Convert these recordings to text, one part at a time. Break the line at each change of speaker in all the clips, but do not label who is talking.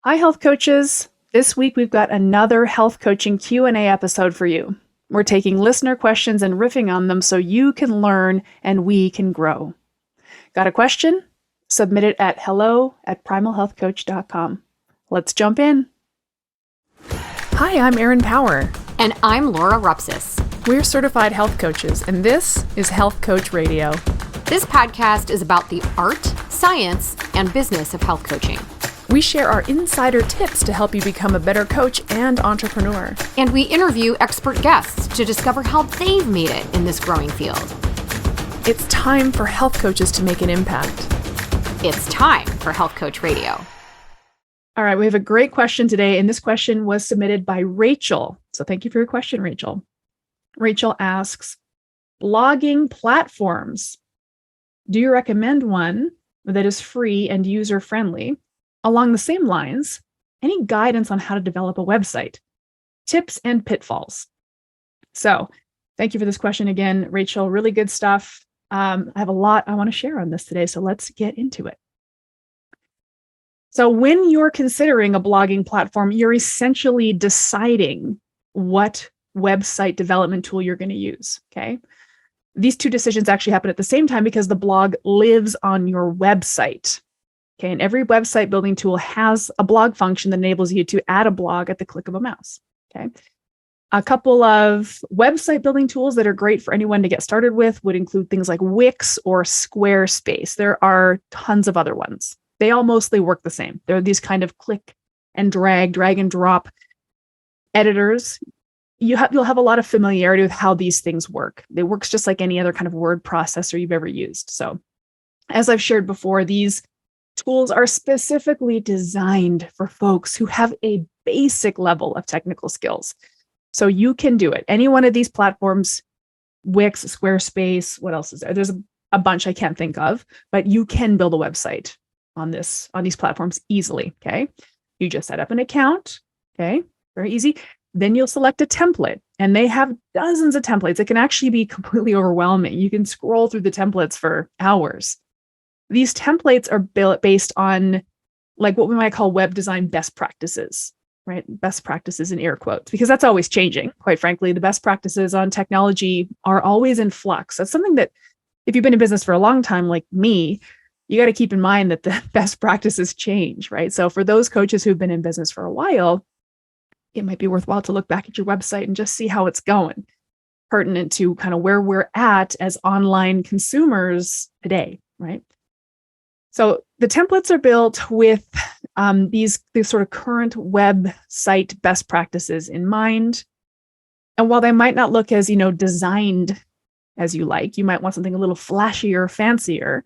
Hi, health coaches. This week we've got another health coaching Q&A episode for you. We're taking listener questions and riffing on them so you can learn and we can grow. Got a question? Submit it at hello@primalhealthcoach.com. Let's jump in. Hi, I'm Erin Power.
And I'm Laura Rupsis.
We're certified health coaches, and this is Health Coach Radio.
This podcast is about the art, science, and business of health coaching.
We share our insider tips to help you become a better coach and entrepreneur.
And we interview expert guests to discover how they've made it in this growing field.
It's time for health coaches to make an impact.
It's time for Health Coach Radio.
All right, we have a great question today, and this question was submitted by Rachel. So thank you for your question, Rachel. Rachel asks, blogging platforms. Do you recommend one that is free and user-friendly? Along the same lines, any guidance on how to develop a website? Tips and pitfalls. So thank you for this question again, Rachel. Really good stuff. I have a lot I want to share on this today, so let's get into it. So when you're considering a blogging platform, you're essentially deciding what website development tool you're going to use, okay? These two decisions actually happen at the same time because the blog lives on your website. Okay, and every website building tool has a blog function that enables you to add a blog at the click of a mouse. Okay, a couple of website building tools that are great for anyone to get started with would include things like Wix or Squarespace. There are tons of other ones. They all mostly work the same. They're these kind of click and drag and drop editors. You'll have a lot of familiarity with how these things work. It works just like any other kind of word processor you've ever used. So, as I've shared before, these tools are specifically designed for folks who have a basic level of technical skills. So you can do it. Any one of these platforms, Wix, Squarespace, what else is there? There's a bunch I can't think of, but you can build a website on these platforms easily, okay? You just set up an account, okay? Very easy. Then you'll select a template, and they have dozens of templates. It can actually be completely overwhelming. You can scroll through the templates for hours. These templates are built based on like what we might call web design best practices, right? Best practices in air quotes, because that's always changing. Quite frankly, the best practices on technology are always in flux. That's something that if you've been in business for a long time, like me, you got to keep in mind that the best practices change, right? So for those coaches who've been in business for a while, it might be worthwhile to look back at your website and just see how it's going, pertinent to kind of where we're at as online consumers today, right? So the templates are built with these sort of current website best practices in mind. And while they might not look as, designed as you like, you might want something a little flashier, fancier.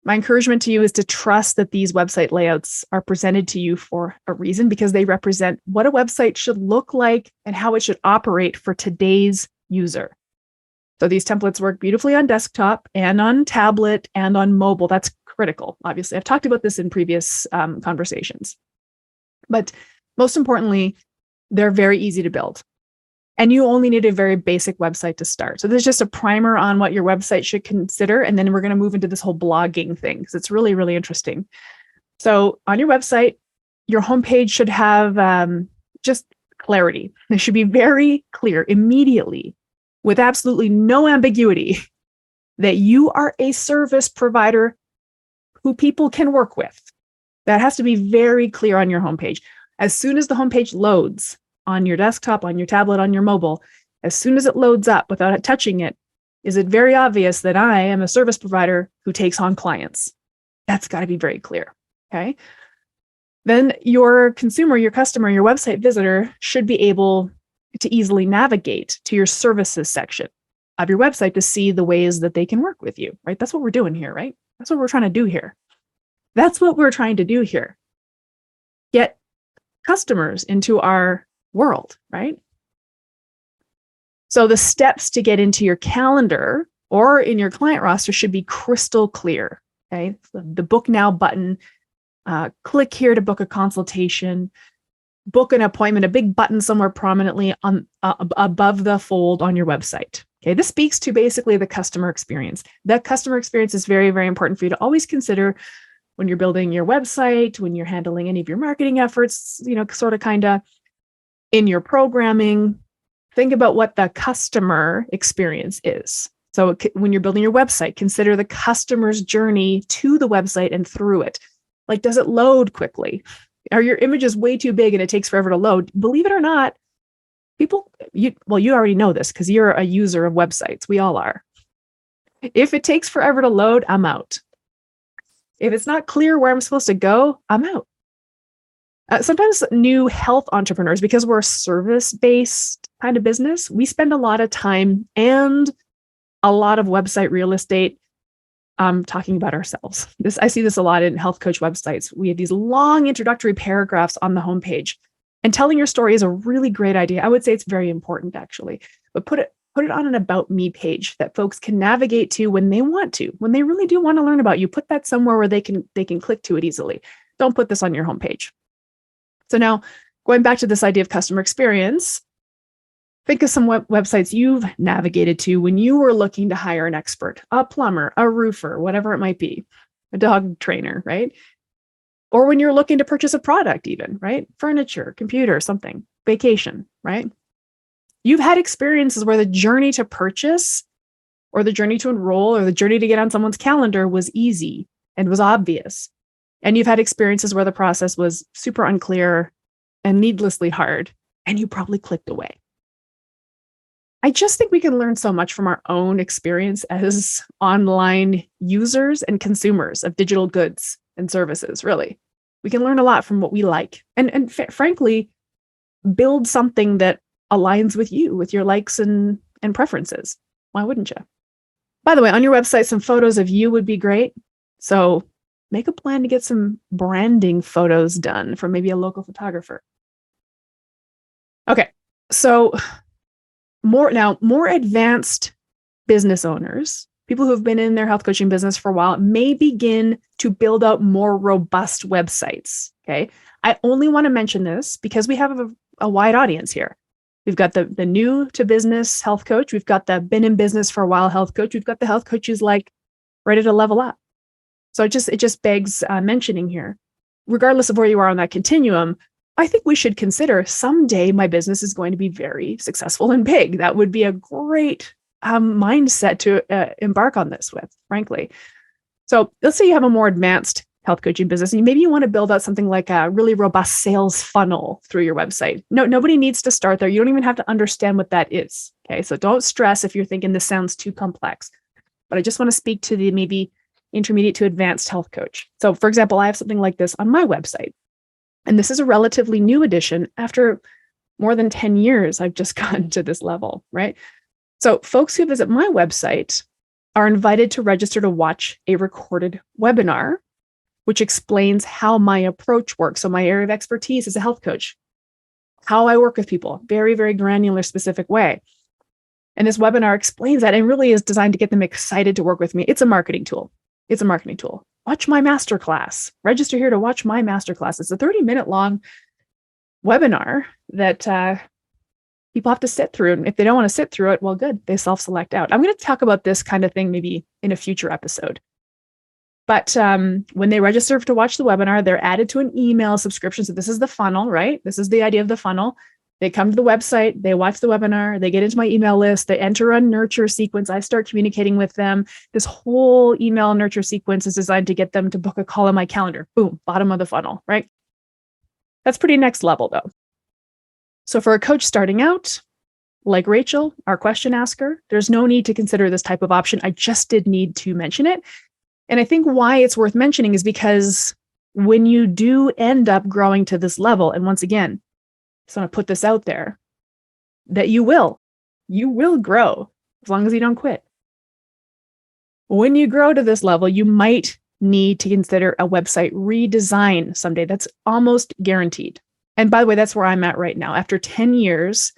My encouragement to you is to trust that these website layouts are presented to you for a reason, because they represent what a website should look like and how it should operate for today's user. So these templates work beautifully on desktop and on tablet and on mobile. That's critical. Obviously, I've talked about this in previous conversations. But most importantly, they're very easy to build. And you only need a very basic website to start. So there's just a primer on what your website should consider. And then we're going to move into this whole blogging thing because it's really, really interesting. So on your website, your homepage should have just clarity. It should be very clear immediately, with absolutely no ambiguity, that you are a service provider who people can work with. That has to be very clear on your homepage. As soon as the homepage loads on your desktop, on your tablet, on your mobile, as soon as it loads up without touching it, is it very obvious that I am a service provider who takes on clients? That's got to be very clear, okay? Then your consumer, your customer, your website visitor should be able to easily navigate to your services section of your website to see the ways that they can work with you, right? That's what we're doing here, right? That's what we're trying to do here. That's what we're trying to do here. Get customers into our world, right? So the steps to get into your calendar or in your client roster should be crystal clear, okay? The book now button, click here to book a consultation, book an appointment, a big button somewhere prominently on above the fold on your website. Okay, this speaks to basically the customer experience. That customer experience is very, very important for you to always consider when you're building your website, when you're handling any of your marketing efforts, sort of kind of in your programming, think about what the customer experience is. So when you're building your website, consider the customer's journey to the website and through it. Like, does it load quickly? Are your images way too big and it takes forever to load? Believe it or not, you already know this because you're a user of websites. We all are. If it takes forever to load, I'm out. If it's not clear where I'm supposed to go, I'm out. Sometimes new health entrepreneurs, because we're a service-based kind of business, we spend a lot of time and a lot of website real estate talking about ourselves. I see this a lot in health coach websites. We have these long introductory paragraphs on the homepage, and telling your story is a really great idea. I would say it's very important, actually, but put it on an About Me page that folks can navigate to when they want to, when they really do want to learn about you. Put that somewhere where they can click to it easily. Don't put this on your homepage. So now, going back to this idea of customer experience, think of some websites you've navigated to when you were looking to hire an expert, a plumber, a roofer, whatever it might be, a dog trainer, right? Or when you're looking to purchase a product even, right? Furniture, computer, something, vacation, right? You've had experiences where the journey to purchase or the journey to enroll or the journey to get on someone's calendar was easy and was obvious. And you've had experiences where the process was super unclear and needlessly hard, and you probably clicked away. I just think we can learn so much from our own experience as online users and consumers of digital goods and services, really. We can learn a lot from what we like and frankly, build something that aligns with you, with your likes and preferences. Why wouldn't you? By the way, on your website, some photos of you would be great. So make a plan to get some branding photos done from maybe a local photographer. Okay, so more advanced business owners, people who have been in their health coaching business for a while, may begin to build out more robust websites. Okay, I only want to mention this because we have a wide audience here. We've got the new to business health coach. We've got the been in business for a while health coach. We've got the health coach who's like ready to level up. So it just begs mentioning here. Regardless of where you are on that continuum, I think we should consider someday my business is going to be very successful and big. That would be a great mindset to embark on this with, frankly. So let's say you have a more advanced health coaching business, and maybe you want to build out something like a really robust sales funnel through your website. No, nobody needs to start there. You don't even have to understand what that is. Okay, so don't stress if you're thinking this sounds too complex. But I just want to speak to the maybe intermediate to advanced health coach. So for example, I have something like this on my website. And this is a relatively new addition. After more than 10 years, I've just gotten to this level, right? So folks who visit my website are invited to register to watch a recorded webinar, which explains how my approach works. So my area of expertise as a health coach, how I work with people, very, very granular, specific way. And this webinar explains that and really is designed to get them excited to work with me. It's a marketing tool. Watch my masterclass. Register here to watch my masterclass. It's a 30-minute long webinar that people have to sit through. And if they don't want to sit through it, well, good. They self-select out. I'm going to talk about this kind of thing maybe in a future episode. But when they register to watch the webinar, they're added to an email subscription. So this is the funnel, right? This is the idea of the funnel. They come to the website, they watch the webinar, they get into my email list, they enter a nurture sequence. I start communicating with them. This whole email nurture sequence is designed to get them to book a call on my calendar. Boom, bottom of the funnel, right? That's pretty next level though. So for a coach starting out, like Rachel, our question asker, there's no need to consider this type of option. I just did need to mention it. And I think why it's worth mentioning is because when you do end up growing to this level, and once again, I just want to put this out there, that you will grow as long as you don't quit. When you grow to this level, you might need to consider a website redesign someday. That's almost guaranteed. And by the way, that's where I'm at right now. After 10 years,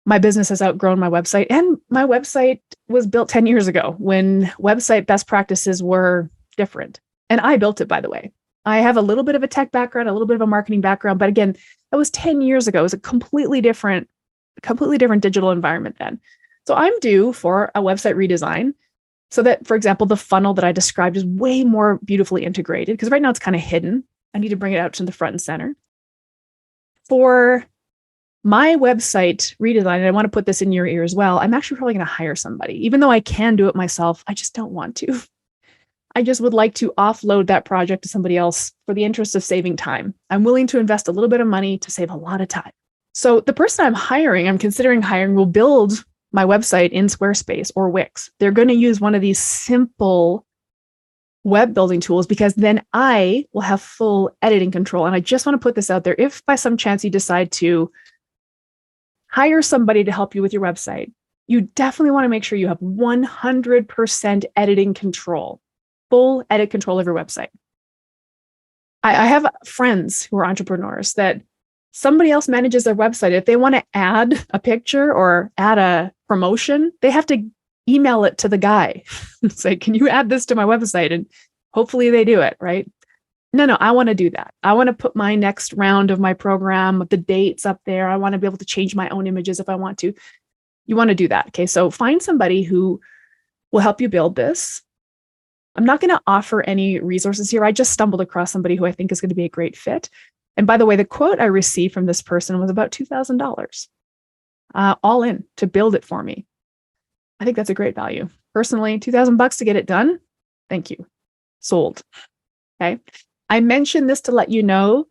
my business has outgrown my website, and my website was built 10 years ago when website best practices were different. And I built it, by the way. I have a little bit of a tech background, a little bit of a marketing background, but again, that was 10 years ago. It was a completely different digital environment then. So I'm due for a website redesign. So that, for example, the funnel that I described is way more beautifully integrated because right now it's kind of hidden. I need to bring it out to the front and center. For my website redesign, and I want to put this in your ear as well, I'm actually probably going to hire somebody. Even though I can do it myself, I just don't want to. I just would like to offload that project to somebody else for the interest of saving time. I'm willing to invest a little bit of money to save a lot of time. So the person I'm considering hiring, will build my website in Squarespace or Wix. They're going to use one of these simple web building tools because then I will have full editing control. And I just want to put this out there. If by some chance you decide to hire somebody to help you with your website, you definitely want to make sure you have 100% editing control, full edit control of your website. I have friends who are entrepreneurs that somebody else manages their website. If they want to add a picture or add a promotion, they have to email it to the guy. Say, can you add this to my website? And hopefully they do it, right? No, I want to do that. I want to put my next round of my program, the dates up there. I want to be able to change my own images if I want to. You want to do that. Okay. So find somebody who will help you build this. I'm not going to offer any resources here. I just stumbled across somebody who I think is going to be a great fit. And by the way, the quote I received from this person was about $2,000, all in to build it for me. I think that's a great value. Personally, $2,000 to get it done. Thank you. Sold. Okay. I mentioned this to let you know.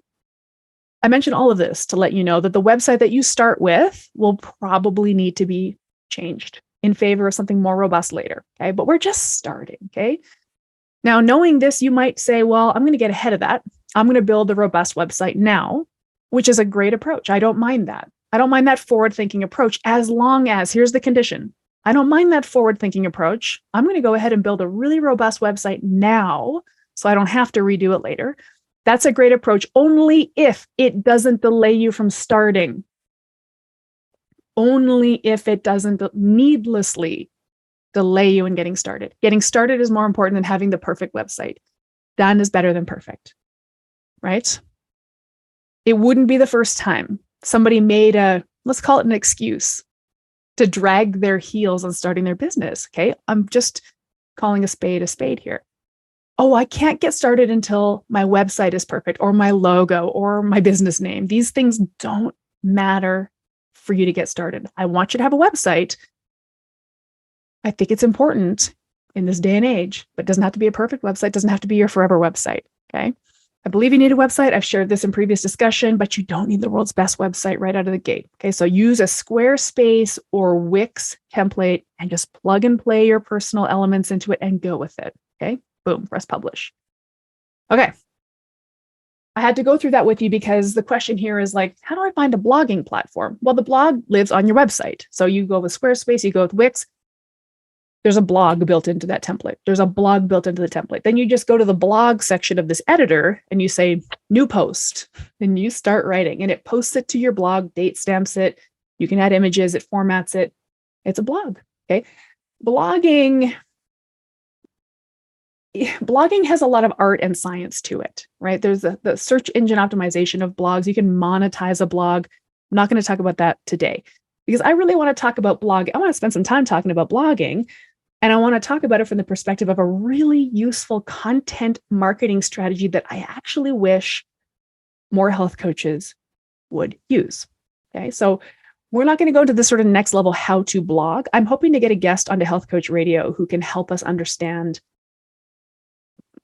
I mentioned all of this to let you know that the website that you start with will probably need to be changed in favor of something more robust later. Okay. But we're just starting. Okay. Now, knowing this, you might say, well, I'm going to get ahead of that. I'm going to build a robust website now, which is a great approach. I don't mind that. I don't mind that forward-thinking approach as long as, here's the condition. I don't mind that forward-thinking approach. I'm going to go ahead and build a really robust website now so I don't have to redo it later. That's a great approach only if it doesn't delay you from starting. Only if it doesn't needlessly delay you in getting started. Getting started is more important than having the perfect website. Done is better than perfect, right? It wouldn't be the first time somebody made let's call it an excuse to drag their heels on starting their business. Okay. I'm just calling a spade here. Oh, I can't get started until my website is perfect or my logo or my business name. These things don't matter for you to get started. I want you to have a website. I think it's important in this day and age, but it doesn't have to be a perfect website. It doesn't have to be your forever website. Okay. I believe you need a website. I've shared this in previous discussion, but you don't need the world's best website right out of the gate. Okay. So use a Squarespace or Wix template and just plug and play your personal elements into it and go with it. Okay. Boom, press publish. Okay. I had to go through that with you because the question here is like, how do I find a blogging platform? Well, the blog lives on your website. So you go with Squarespace, you go with Wix. There's a blog built into that template. There's a blog built into the template. Then you just go to the blog section of this editor and you say new post and you start writing and it posts it to your blog, date stamps it. You can add images, it formats it. It's a blog. Okay. Blogging has a lot of art and science to it, right? There's the search engine optimization of blogs. You can monetize a blog. I'm not going to talk about that today because I really want to talk about blogging. I want to spend some time talking about blogging. And I want to talk about it from the perspective of a really useful content marketing strategy that I actually wish more health coaches would use. Okay, so we're not going to go to this sort of next level how to blog. I'm hoping to get a guest onto Health Coach Radio who can help us understand,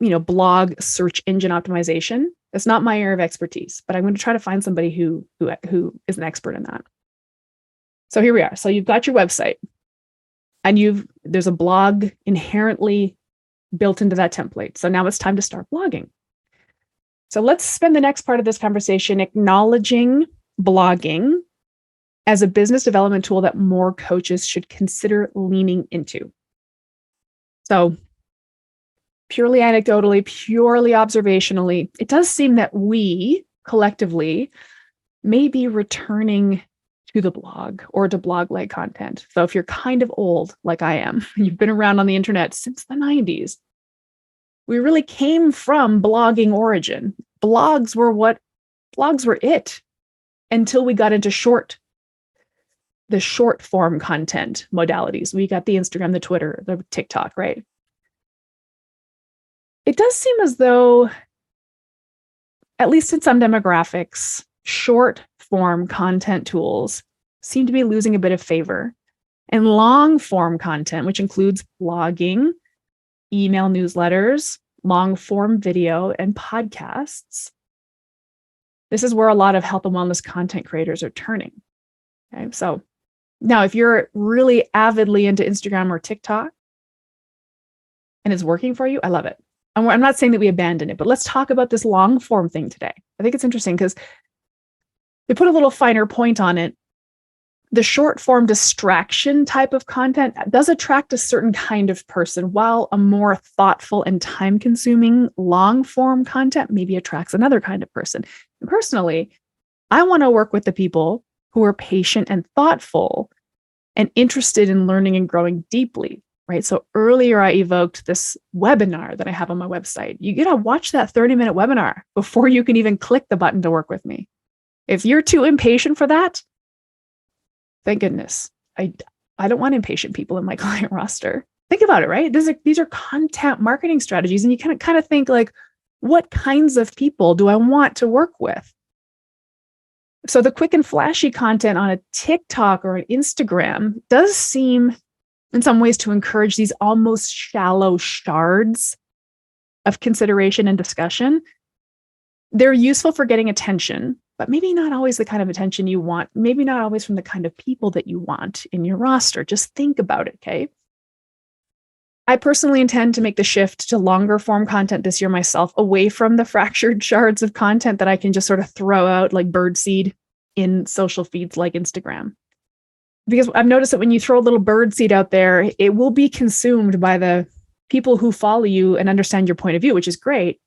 blog search engine optimization. That's not my area of expertise, but I'm going to try to find somebody who is an expert in that. So here we are. So you've got your website. And there's a blog inherently built into that template. So now it's time to start blogging. So let's spend the next part of this conversation acknowledging blogging as a business development tool that more coaches should consider leaning into. So purely anecdotally, purely observationally, it does seem that we collectively may be returning to the blog or to blog-like content. So if you're kind of old, like I am, you've been around on the internet since the 90s, we really came from blogging origin. Blogs were it until we got into short the short form content modalities. We got the Instagram, the Twitter, the TikTok, right? It does seem as though, at least in some demographics, short form content tools seem to be losing a bit of favor. And long form content, which includes blogging, email newsletters, long form video, and podcasts. This is where a lot of health and wellness content creators are turning. Okay, so now if you're really avidly into Instagram or TikTok and it's working for you, I love it. I'm not saying that we abandon it, but let's talk about this long form thing today. I think it's interesting because they put a little finer point on it. The short form distraction type of content does attract a certain kind of person, while a more thoughtful and time consuming long form content maybe attracts another kind of person. And personally, I want to work with the people who are patient and thoughtful and interested in learning and growing deeply, right? So earlier I evoked this webinar that I have on my website. You got to watch that 30-minute webinar before you can even click the button to work with me. If you're too impatient for that, thank goodness. I don't want impatient people in my client roster. Think about it, right? These are content marketing strategies. And you kind of think like, what kinds of people do I want to work with? So the quick and flashy content on a TikTok or an Instagram does seem in some ways to encourage these almost shallow shards of consideration and discussion. They're useful for getting attention, but maybe not always the kind of attention you want, maybe not always from the kind of people that you want in your roster. Just think about it, okay? I personally intend to make the shift to longer form content this year myself, away from the fractured shards of content that I can just sort of throw out like birdseed in social feeds like Instagram. Because I've noticed that when you throw a little birdseed out there, it will be consumed by the people who follow you and understand your point of view, which is great.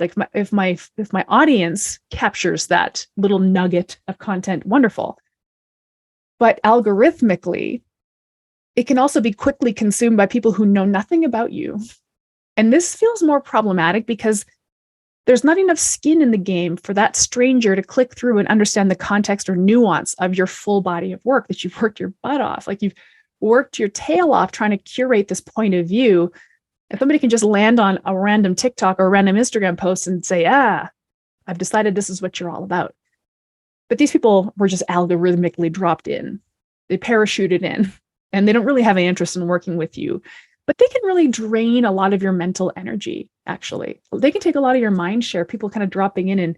Like if my audience captures that little nugget of content, wonderful. But algorithmically, it can also be quickly consumed by people who know nothing about you. And this feels more problematic because there's not enough skin in the game for that stranger to click through and understand the context or nuance of your full body of work that you've worked your butt off. Like you've worked your tail off trying to curate this point of view. If somebody can just land on a random TikTok or a random Instagram post and say, I've decided this is what you're all about. But these people were just algorithmically dropped in. They parachuted in and they don't really have any interest in working with you. But they can really drain a lot of your mental energy, actually. They can take a lot of your mind share, people kind of dropping in and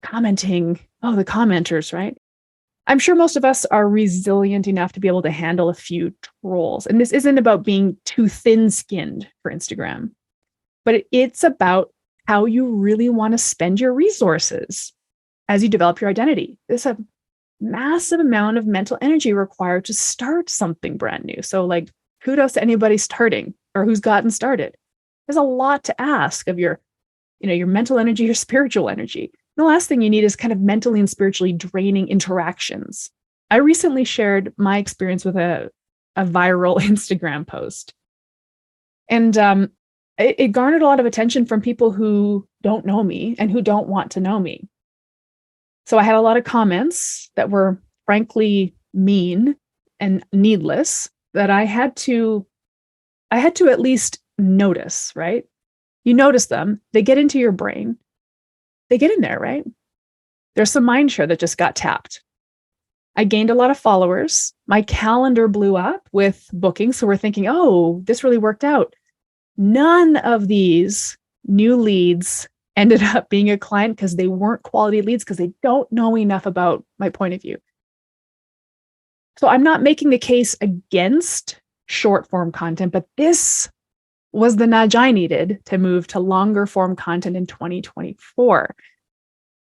commenting. Oh, the commenters, right? I'm sure most of us are resilient enough to be able to handle a few trolls. And this isn't about being too thin-skinned for Instagram, but it's about how you really want to spend your resources as you develop your identity. There's a massive amount of mental energy required to start something brand new. So like kudos to anybody starting or who's gotten started. There's a lot to ask of your mental energy, your spiritual energy. The last thing you need is kind of mentally and spiritually draining interactions. I recently shared my experience with a viral Instagram post. And it garnered a lot of attention from people who don't know me and who don't want to know me. So I had a lot of comments that were frankly mean and needless that I had to at least notice, right? You notice them, they get into your brain. They get in there, right? There's some mind share that just got tapped. I gained a lot of followers. My calendar blew up with bookings. So we're thinking, oh, this really worked out. None of these new leads ended up being a client because they weren't quality leads because they don't know enough about my point of view. So I'm not making the case against short form content, but this was the nudge I needed to move to longer form content in 2024.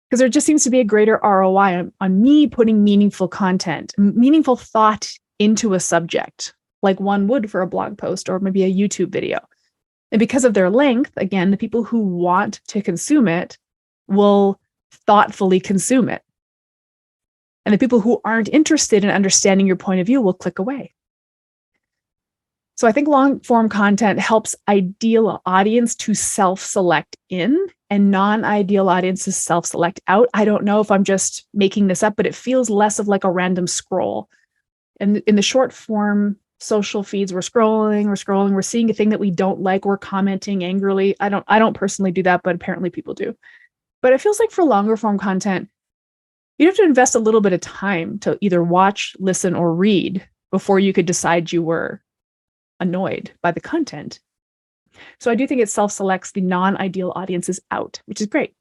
Because there just seems to be a greater ROI on me putting meaningful content, meaningful thought into a subject, like one would for a blog post or maybe a YouTube video. And because of their length, again, the people who want to consume it will thoughtfully consume it. And the people who aren't interested in understanding your point of view will click away. So I think long form content helps ideal audience to self-select in and non-ideal audiences self-select out. I don't know if I'm just making this up, but it feels less of like a random scroll And in the short form social feeds, we're scrolling, we're seeing a thing that we don't like, we're commenting angrily. I don't personally do that, but apparently people do. But it feels like for longer form content, you have to invest a little bit of time to either watch, listen, or read before you could decide you were annoyed by the content. So I do think it self-selects the non-ideal audiences out, which is great.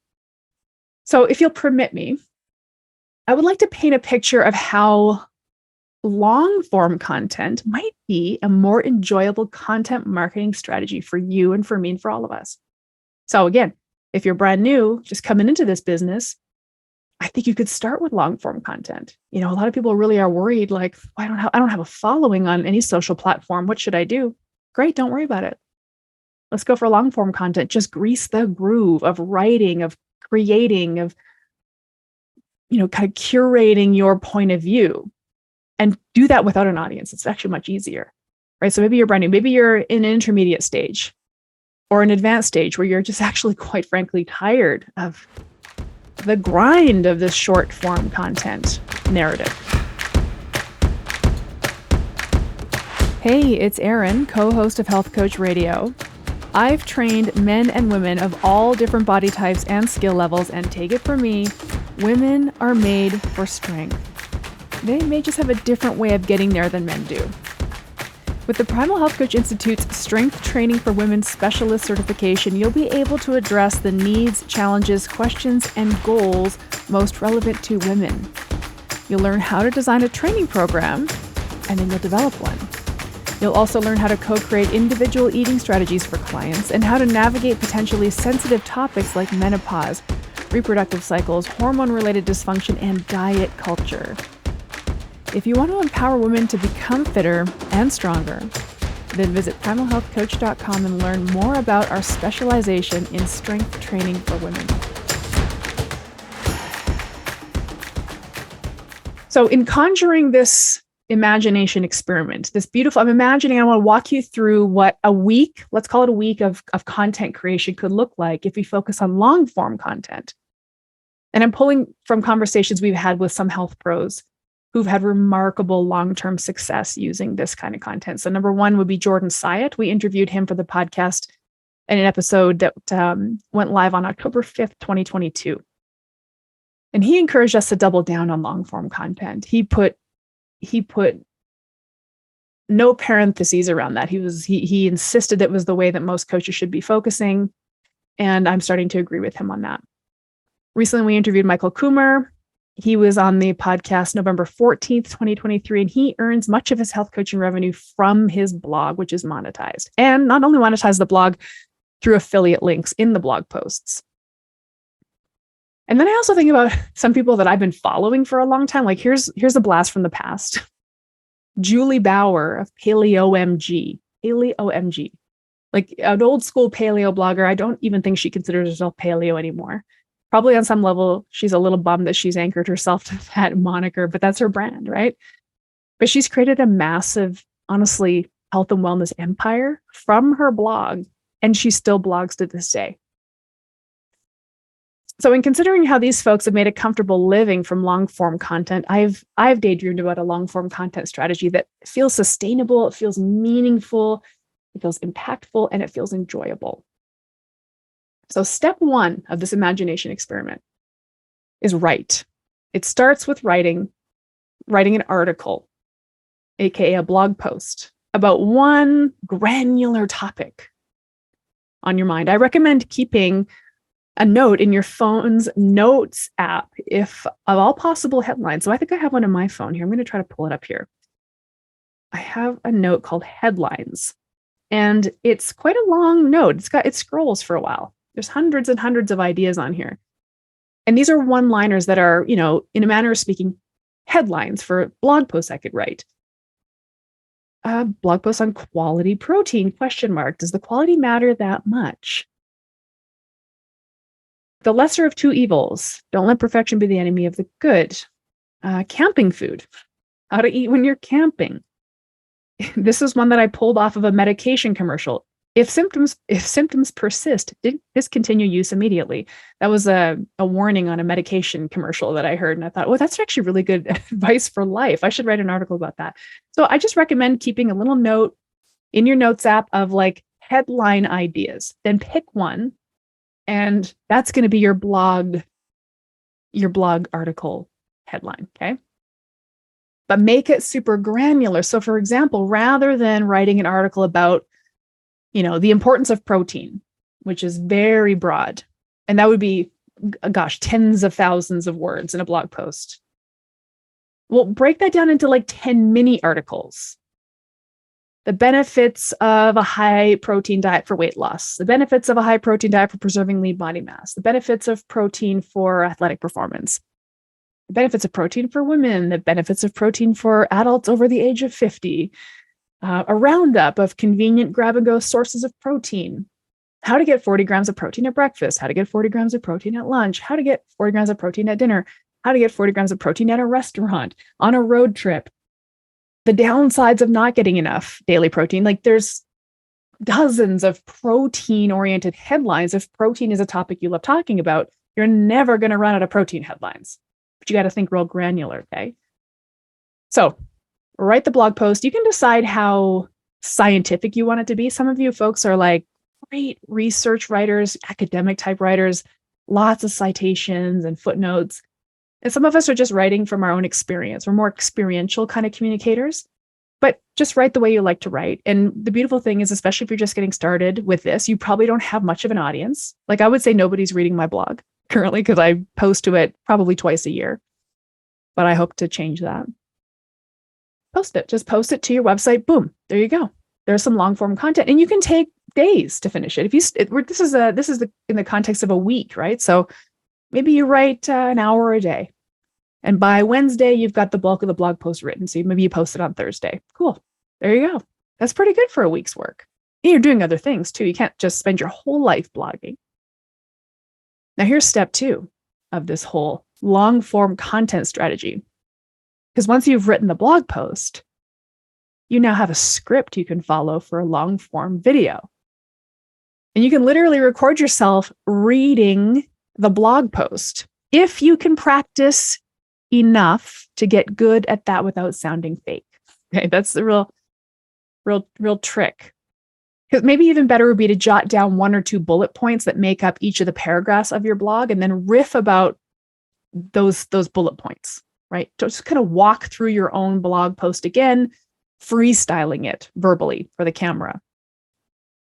So if you'll permit me, I would like to paint a picture of how long form content might be a more enjoyable content marketing strategy for you and for me and for all of us. So again, if you're brand new, just coming into this business, I think you could start with long form content. A lot of people really are worried, like, I don't have a following on any social platform. What should I do? Great, don't worry about it. Let's go for long form content. Just grease the groove of writing, of creating, of kind of curating your point of view. And do that without an audience. It's actually much easier, right? So maybe you're brand new, maybe you're in an intermediate stage or an advanced stage where you're just actually, quite frankly, tired of the grind of this short form content narrative. Hey, it's Erin, co-host of Health Coach Radio. I've trained men and women of all different body types and skill levels, and take it from me, women are made for strength. They may just have a different way of getting there than men do. With the Primal Health Coach Institute's Strength Training for Women Specialist certification, you'll be able to address the needs, challenges, questions, and goals most relevant to women. You'll learn how to design a training program, and then you'll develop one. You'll also learn how to co-create individual eating strategies for clients and how to navigate potentially sensitive topics like menopause, reproductive cycles, hormone-related dysfunction, and diet culture. If you want to empower women to become fitter and stronger, then visit primalhealthcoach.com and learn more about our specialization in strength training for women. So in conjuring this imagination experiment, I'm imagining I want to walk you through what a week, let's call it a week of content creation could look like if we focus on long form content. And I'm pulling from conversations we've had with some health pros who've had remarkable long-term success using this kind of content. So number one would be Jordan Syatt. We interviewed him for the podcast in an episode that went live on October 5th, 2022. And he encouraged us to double down on long-form content. He put no parentheses around that. He insisted it was the way that most coaches should be focusing. And I'm starting to agree with him on that. Recently, we interviewed Michael Coomer. He was on the podcast November 14th, 2023, and he earns much of his health coaching revenue from his blog, which is monetized. And not only monetize the blog through affiliate links in the blog posts. And then I also think about some people that I've been following for a long time. Like here's a blast from the past. Julie Bauer of PaleoMG. Like an old school paleo blogger. I don't even think she considers herself paleo anymore. Probably on some level, she's a little bummed that she's anchored herself to that moniker, but that's her brand, right? But she's created a massive, honestly, health and wellness empire from her blog, and she still blogs to this day. So in considering how these folks have made a comfortable living from long-form content, I've daydreamed about a long-form content strategy that feels sustainable, it feels meaningful, it feels impactful, and it feels enjoyable. So step one of this imagination experiment is write. It starts with writing an article, aka a blog post, about one granular topic on your mind. I recommend keeping a note in your phone's notes app, if of all possible headlines. So I think I have one on my phone here. I'm going to try to pull it up here. I have a note called headlines, and it's quite a long note. It scrolls for a while. There's hundreds and hundreds of ideas on here. And these are one-liners that are, in a manner of speaking, headlines for blog posts I could write. A blog post on quality protein, ? Does the quality matter that much? The lesser of two evils. Don't let perfection be the enemy of the good. Camping food. How to eat when you're camping. This is one that I pulled off of a medication commercial. If symptoms persist, discontinue use immediately. That was a warning on a medication commercial that I heard. And I thought, well, that's actually really good advice for life. I should write an article about that. So I just recommend keeping a little note in your notes app of like headline ideas. Then pick one, and that's going to be your blog article headline. Okay. But make it super granular. So for example, rather than writing an article about, the importance of protein, which is very broad, and that would be, tens of thousands of words in a blog post. Well, break that down into like 10 mini articles. The benefits of a high protein diet for weight loss, the benefits of a high protein diet for preserving lean body mass, the benefits of protein for athletic performance, the benefits of protein for women, the benefits of protein for adults over the age of 50, a roundup of convenient grab-and-go sources of protein, how to get 40 grams of protein at breakfast, how to get 40 grams of protein at lunch, how to get 40 grams of protein at dinner, how to get 40 grams of protein at a restaurant, on a road trip, the downsides of not getting enough daily protein. Like there's dozens of protein-oriented headlines. If protein is a topic you love talking about, you're never going to run out of protein headlines. But you got to think real granular, okay? So write the blog post. You can decide how scientific you want it to be. Some of you folks are like great research writers, academic type writers, lots of citations and footnotes. And some of us are just writing from our own experience. We're more experiential kind of communicators, but just write the way you like to write. And the beautiful thing is, especially if you're just getting started with this, you probably don't have much of an audience. Like I would say nobody's reading my blog currently because I post to it probably twice a year, but I hope to change that. Just post it to your website. Boom, there you go. There's some long form content, and you can take days to finish it. This is in the context of a week, right? So maybe you write an hour a day, and by Wednesday you've got the bulk of the blog post written. So maybe you post it on Thursday. Cool, there you go. That's pretty good for a week's work. And you're doing other things too. You can't just spend your whole life blogging. Now here's step 2 of this whole long form content strategy. Because once you've written the blog post, you now have a script you can follow for a long form video. And you can literally record yourself reading the blog post if you can practice enough to get good at that without sounding fake. Okay, that's the real trick. Because maybe even better would be to jot down 1 or 2 bullet points that make up each of the paragraphs of your blog and then riff about those bullet points. Right? Just kind of walk through your own blog post again, freestyling it verbally for the camera.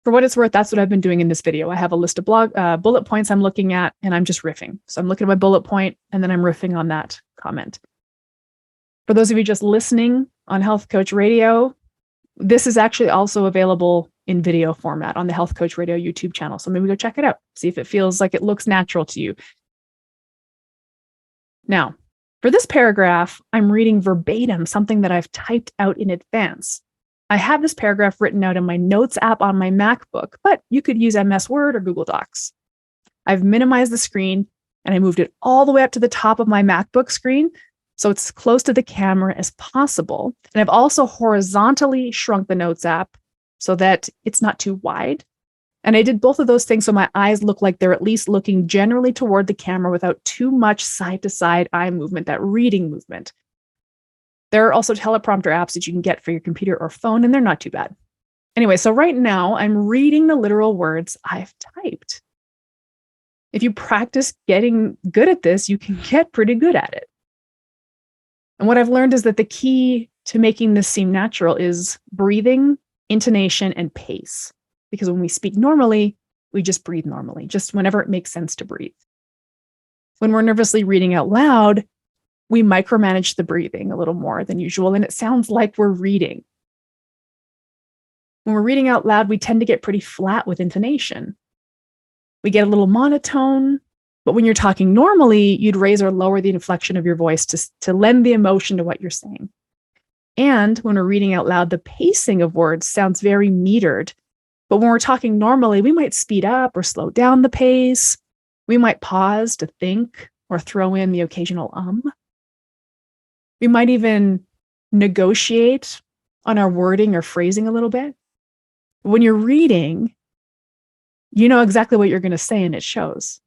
For what it's worth, that's what I've been doing in this video. I have a list of bullet points I'm looking at, and I'm just riffing. So I'm looking at my bullet point, and then I'm riffing on that comment. For those of you just listening on Health Coach Radio, this is actually also available in video format on the Health Coach Radio YouTube channel. So maybe go check it out. See if it feels like it looks natural to you. Now, for this paragraph, I'm reading verbatim something that I've typed out in advance. I have this paragraph written out in my notes app on my MacBook, but you could use MS Word or Google Docs. I've minimized the screen and I moved it all the way up to the top of my MacBook screen so it's close to the camera as possible. And I've also horizontally shrunk the notes app so that it's not too wide. And I did both of those things so my eyes look like they're at least looking generally toward the camera without too much side-to-side eye movement, that reading movement. There are also teleprompter apps that you can get for your computer or phone, and they're not too bad. Anyway, so right now I'm reading the literal words I've typed. If you practice getting good at this, you can get pretty good at it. And what I've learned is that the key to making this seem natural is breathing, intonation, and pace. Because when we speak normally, we just breathe normally, just whenever it makes sense to breathe. When we're nervously reading out loud, we micromanage the breathing a little more than usual, and it sounds like we're reading. When we're reading out loud, we tend to get pretty flat with intonation. We get a little monotone, but when you're talking normally, you'd raise or lower the inflection of your voice to lend the emotion to what you're saying. And when we're reading out loud, the pacing of words sounds very metered. But when we're talking normally, we might speed up or slow down the pace. We might pause to think or throw in the occasional We might even negotiate on our wording or phrasing a little bit. When you're reading, you know exactly what you're going to say and it shows.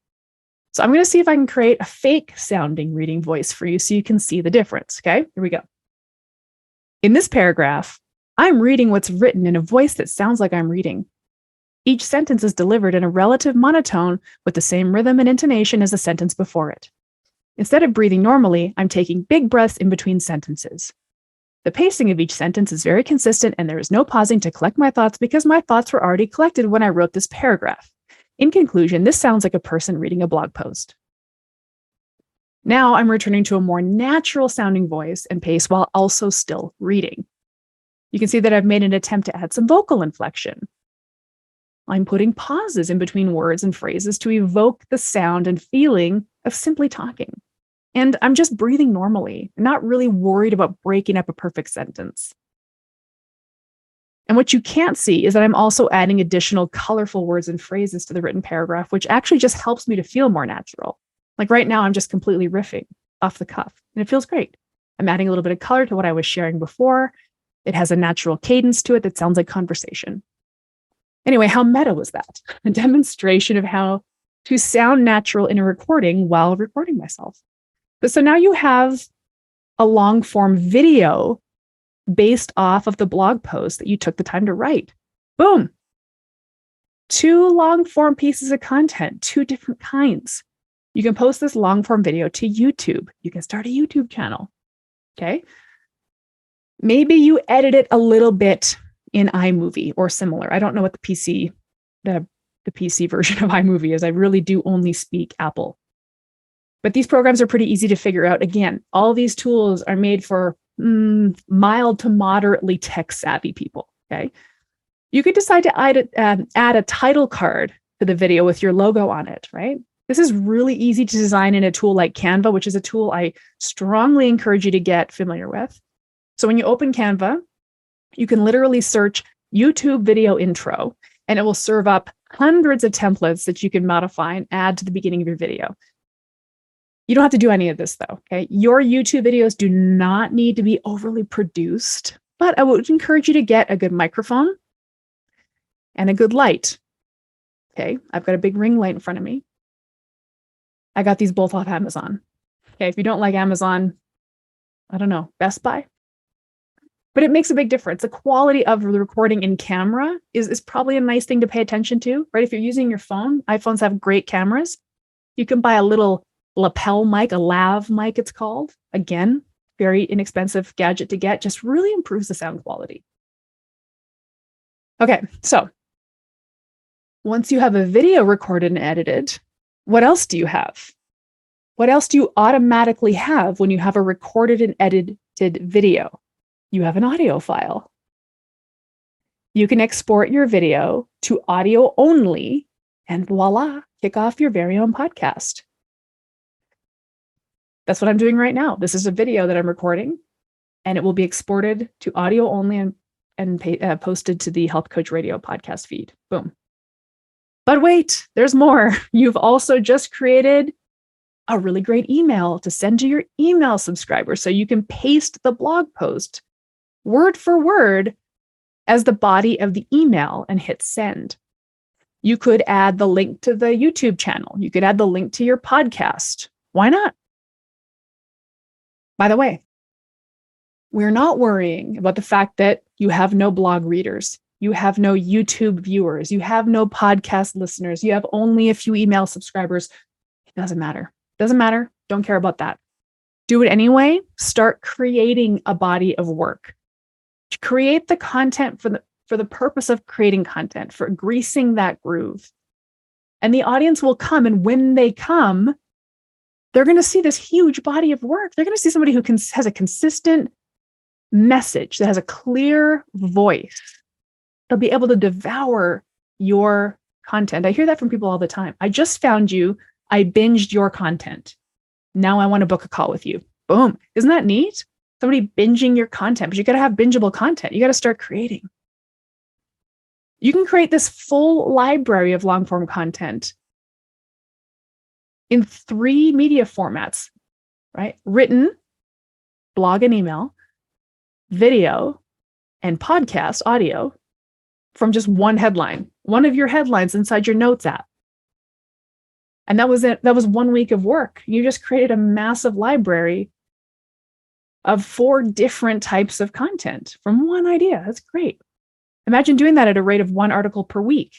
So I'm going to see if I can create a fake sounding reading voice for you so you can see the difference. Okay, here we go. In this paragraph, I'm reading what's written in a voice that sounds like I'm reading. Each sentence is delivered in a relative monotone with the same rhythm and intonation as the sentence before it. Instead of breathing normally, I'm taking big breaths in between sentences. The pacing of each sentence is very consistent, and there is no pausing to collect my thoughts because my thoughts were already collected when I wrote this paragraph. In conclusion, this sounds like a person reading a blog post. Now I'm returning to a more natural sounding voice and pace while also still reading. You can see that I've made an attempt to add some vocal inflection. I'm putting pauses in between words and phrases to evoke the sound and feeling of simply talking. And I'm just breathing normally, not really worried about breaking up a perfect sentence. And what you can't see is that I'm also adding additional colorful words and phrases to the written paragraph, which actually just helps me to feel more natural. Like right now, I'm just completely riffing off the cuff, and it feels great. I'm adding a little bit of color to what I was sharing before. It has a natural cadence to it that sounds like conversation. Anyway, how meta was that? A demonstration of how to sound natural in a recording while recording myself. So now you have a long form video based off of the blog post that you took the time to write. Boom. 2 long form pieces of content, 2 different kinds. You can post this long form video to YouTube. You can start a YouTube channel. Okay. Maybe you edit it a little bit in iMovie or similar. I don't know what the PC version of iMovie is. I really do only speak Apple. But these programs are pretty easy to figure out. Again, all these tools are made for mild to moderately tech-savvy people, okay? You could decide to add a title card to the video with your logo on it, right? This is really easy to design in a tool like Canva, which is a tool I strongly encourage you to get familiar with. So when you open Canva, you can literally search YouTube video intro, and it will serve up hundreds of templates that you can modify and add to the beginning of your video. You don't have to do any of this though, okay? Your YouTube videos do not need to be overly produced, but I would encourage you to get a good microphone and a good light, okay? I've got a big ring light in front of me. I got these both off Amazon. Okay, if you don't like Amazon, I don't know, Best Buy? But it makes a big difference. The quality of the recording in camera is probably a nice thing to pay attention to, right? If you're using your phone, iPhones have great cameras. You can buy a little lapel mic, a lav mic it's called. Again, very inexpensive gadget to get, just really improves the sound quality. Okay, so once you have a video recorded and edited, what else do you have? What else do you automatically have when you have a recorded and edited video? You have an audio file. You can export your video to audio only, and voila, kick off your very own podcast. That's what I'm doing right now. This is a video that I'm recording, and it will be exported to audio only and posted to the Health Coach Radio podcast feed. Boom. But wait, there's more. You've also just created a really great email to send to your email subscribers, so you can paste the blog post word for word as the body of the email and hit send. You could add the link to the YouTube channel. You could add the link to your podcast. Why not? By the way, we're not worrying about the fact that you have no blog readers, you have no YouTube viewers, you have no podcast listeners, you have only a few email subscribers. It doesn't matter. Doesn't matter. Don't care about that. Do it anyway. Start creating a body of work. Create the content for the purpose of creating content, for greasing that groove. And the audience will come, and when they come, they're going to see this huge body of work. They're going to see somebody who has a consistent message, that has a clear voice. They'll be able to devour your content. I hear that from people all the time. I just found you. I binged your content. Now I want to book a call with you. Boom. Isn't that neat? Somebody binging your content, but you got to have bingeable content. You got to start creating. You can create this full library of long form content in 3 media formats, right? Written, blog and email, video, and podcast audio. from just one headline, one of your headlines inside your notes app. And that was it. That was 1 week of work. You just created a massive library of 4 different types of content from one idea. That's great. Imagine doing that at a rate of 1 article per week.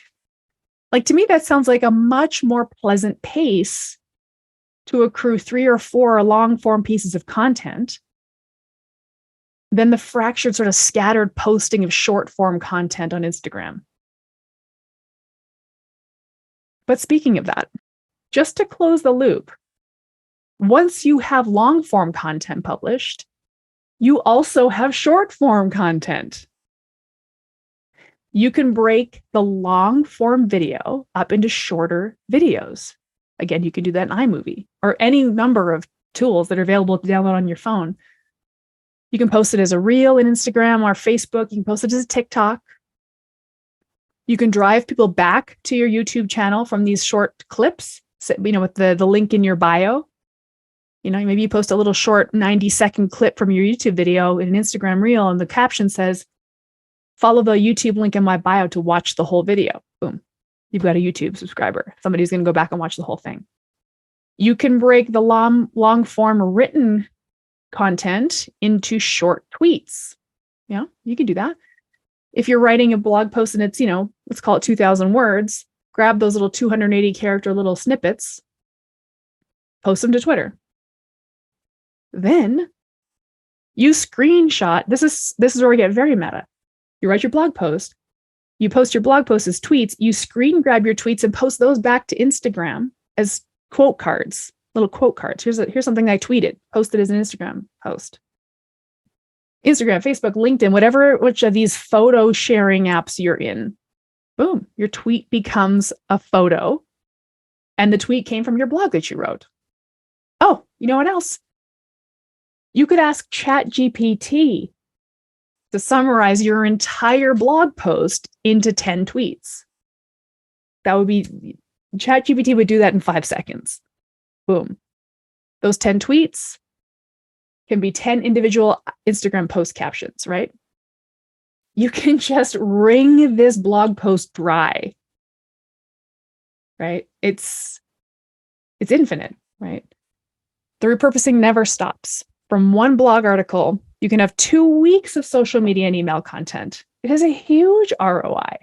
Like, to me, that sounds like a much more pleasant pace to accrue 3 or 4 long form pieces of content than the fractured, sort of scattered posting of short form content on Instagram. But speaking of that, just to close the loop, once you have long form content published, you also have short form content. You can break the long form video up into shorter videos. Again, you can do that in iMovie or any number of tools that are available to download on your phone. You can post it as a reel in Instagram or Facebook. You can post it as a TikTok. You can drive people back to your YouTube channel from these short clips, with the link in your bio. Maybe you post a little short 90-second clip from your YouTube video in an Instagram reel, and the caption says, "Follow the YouTube link in my bio to watch the whole video." Boom. You've got a YouTube subscriber. Somebody's going to go back and watch the whole thing. You can break the long form written content into short tweets. Yeah, you can do that. If you're writing a blog post and it's, let's call it 2,000 words, grab those little 280 character little snippets, post them to Twitter. Then you screenshot. This is where we get very meta. You write your blog post. You post your blog post as tweets. You screen grab your tweets and post those back to Instagram as quote cards, little quote cards. Here's something I tweeted, posted as an Instagram post. Instagram, Facebook, LinkedIn, which of these photo sharing apps you're in. Boom, your tweet becomes a photo. And the tweet came from your blog that you wrote. Oh, you know what else? You could ask ChatGPT to summarize your entire blog post into 10 tweets. ChatGPT would do that in 5 seconds. Boom. Those 10 tweets can be 10 individual Instagram post captions, right? You can just wring this blog post dry, right? It's infinite, right? The repurposing never stops. From one blog article, you can have 2 weeks of social media and email content. It has a huge ROI.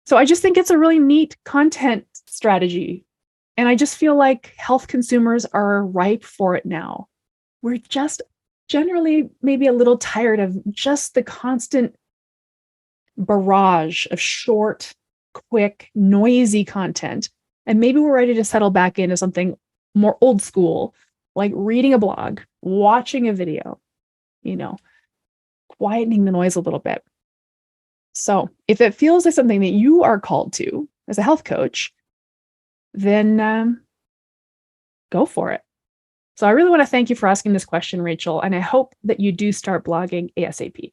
So I just think it's a really neat content strategy. And I just feel like health consumers are ripe for it now. We're just generally maybe a little tired of just the constant barrage of short, quick, noisy content. And maybe we're ready to settle back into something more old school, like reading a blog, watching a video, quietening the noise a little bit. So if it feels like something that you are called to as a health coach, then go for it. So I really want to thank you for asking this question, Rachel, and I hope that you do start blogging ASAP.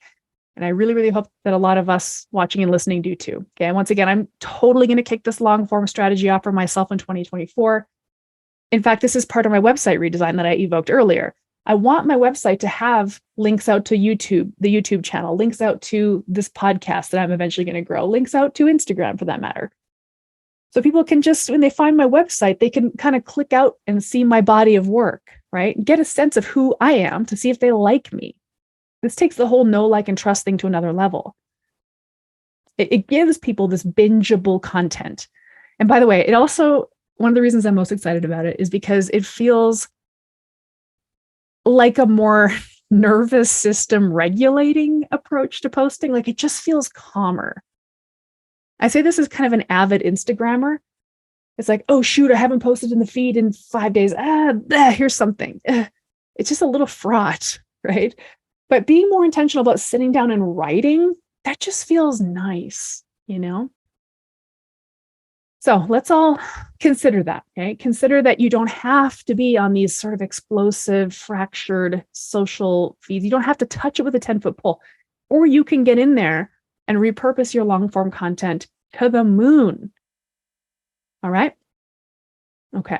And I really, really hope that a lot of us watching and listening do too. Okay, and once again, I'm totally going to kick this long form strategy off for myself in 2024. In fact, this is part of my website redesign that I evoked earlier. I want my website to have links out to YouTube, the YouTube channel, links out to this podcast that I'm eventually going to grow, links out to Instagram for that matter. So people can just, when they find my website, they can kind of click out and see my body of work, right? Get a sense of who I am to see if they like me. This takes the whole know, like, and trust thing to another level. It gives people this bingeable content. And by the way, it also, one of the reasons I'm most excited about it is because it feels like a more nervous system regulating approach to posting. Like, it just feels calmer. I say this as kind of an avid Instagrammer. It's like, oh, shoot, I haven't posted in the feed in 5 days. Here's something. It's just a little fraught, right? But being more intentional about sitting down and writing, that just feels nice, So let's all consider that, okay? Consider that you don't have to be on these sort of explosive, fractured social feeds. You don't have to touch it with a 10-foot pole, or you can get in there and repurpose your long form content to the moon. All right? Okay.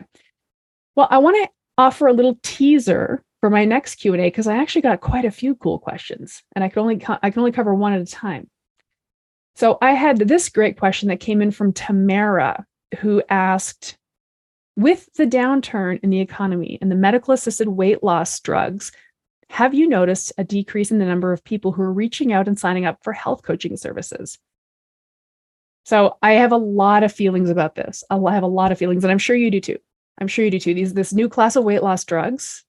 Well, I want to offer a little teaser for my next Q&A because I actually got quite a few cool questions, and I can only cover one at a time. So I had this great question that came in from Tamara, who asked, with the downturn in the economy and the medical assisted weight loss drugs, have you noticed a decrease in the number of people who are reaching out and signing up for health coaching services? So I have a lot of feelings about this. I have a lot of feelings, and I'm sure you do too. This new class of weight loss drugs.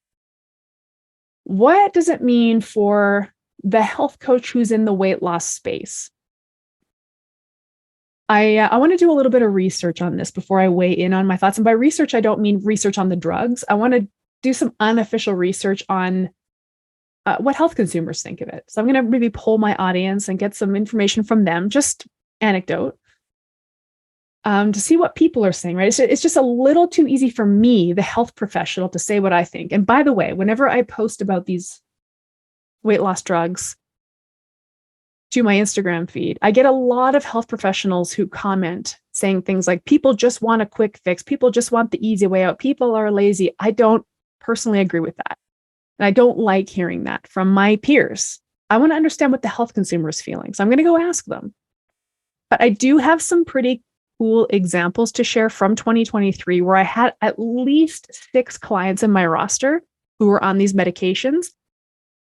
What does it mean for the health coach who's in the weight loss space? I want to do a little bit of research on this before I weigh in on my thoughts. And by research, I don't mean research on the drugs. I want to do some unofficial research on what health consumers think of it. So I'm going to maybe poll my audience and get some information from them, just anecdote, to see what people are saying, right? It's just a little too easy for me, the health professional, to say what I think. And by the way, whenever I post about these weight loss drugs to my Instagram feed, I get a lot of health professionals who comment saying things like, people just want a quick fix. People just want the easy way out. People are lazy. I don't personally agree with that. And I don't like hearing that from my peers. I want to understand what the health consumer is feeling. So I'm going to go ask them. But I do have some pretty cool examples to share from 2023 where I had at least 6 clients in my roster who were on these medications,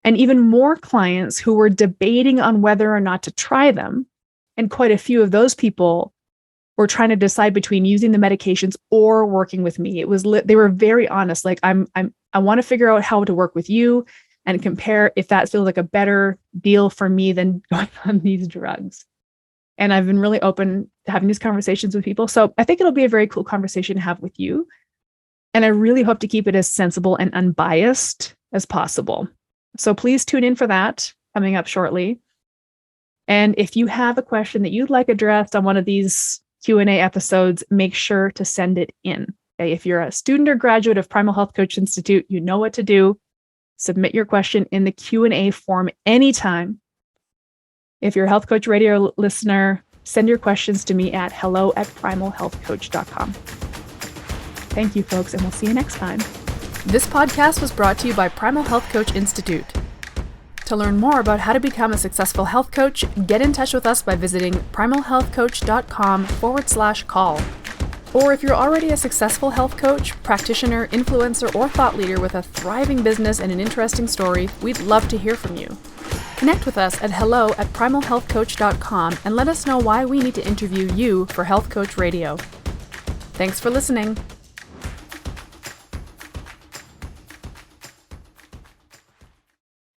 and even more clients who were debating on whether or not to try them. And quite a few of those people were trying to decide between using the medications or working with me. They were very honest. Like, I want to figure out how to work with you and compare if that feels like a better deal for me than going on these drugs. And I've been really open to having these conversations with people. So I think it'll be a very cool conversation to have with you. And I really hope to keep it as sensible and unbiased as possible. So please tune in for that coming up shortly. And if you have a question that you'd like addressed on one of these Q&A episodes, make sure to send it in. Okay? If you're a student or graduate of Primal Health Coach Institute, you know what to do. Submit your question in the Q&A form anytime. If you're a Health Coach Radio listener, send your questions to me at hello@primalhealthcoach.com. Thank you, folks, and we'll see you next time.
This podcast was brought to you by Primal Health Coach Institute. To learn more about how to become a successful health coach, get in touch with us by visiting primalhealthcoach.com/call. Or if you're already a successful health coach, practitioner, influencer, or thought leader with a thriving business and an interesting story, we'd love to hear from you. Connect with us at hello@primalhealthcoach.com and let us know why we need to interview you for Health Coach Radio. Thanks for listening.